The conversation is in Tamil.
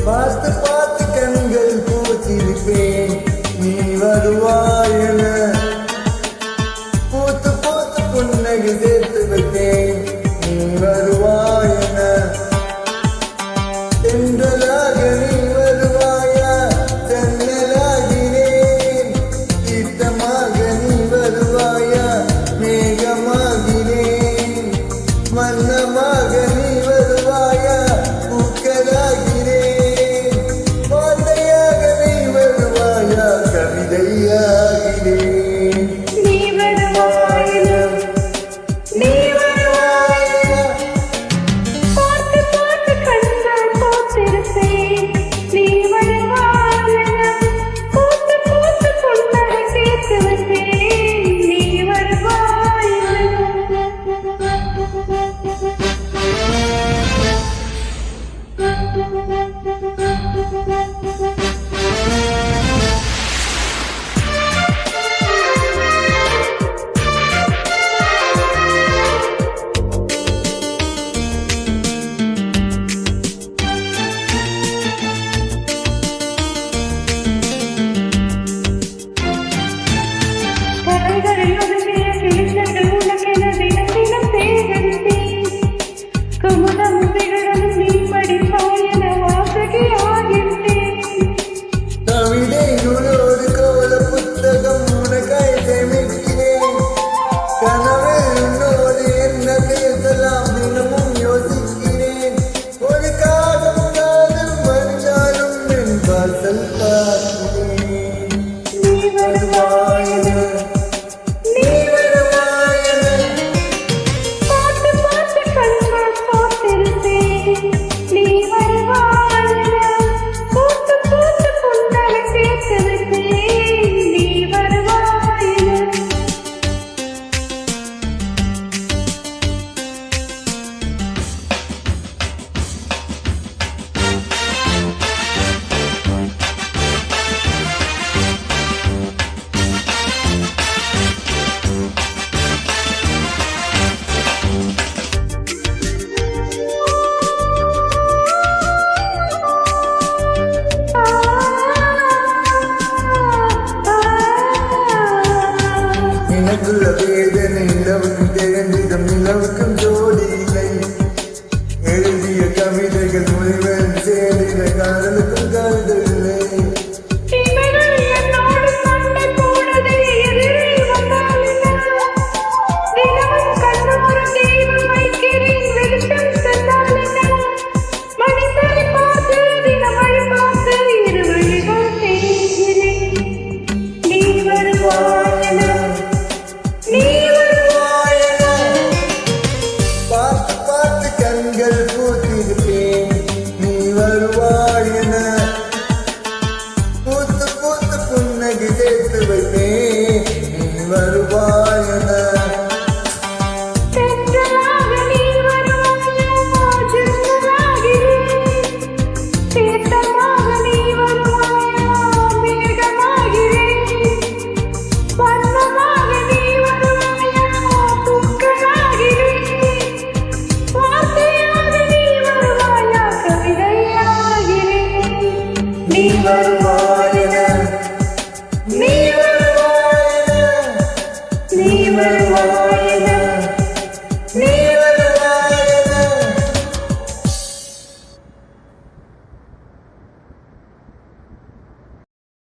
பார்த்து பார்த்து கண்கள் பூத்திருப்பேன் நீ வருவாயென பூத்து பூத்து புன்னகை சேர்த்து வைத்தேன் நீ வருவாயென தென்றலாக நீ வருவாயா தென்னலாகினேன் தீர்த்தமாக நீ வருவாயா மேகமாகினேன் மன்னமாக நீ வருவாயா பூக்களாகினேன் வார்த்தையாக நீ வருவாயா கவிதையாகினேன் எனக்குள்ள வேதனை நிலவுக்கும் தெரிந்திடம் நிலவுக்கும் ஜோடி இல்லை எழுதிய கவிதைகள் மொழிவன் சேரின காதலுக்கும் கவிதைகளை நீ வருவாயென பூத்து பூத்து புன்னகை சேர்த்து வைப்பேன் நீ வருவாயென நீ வருவாய்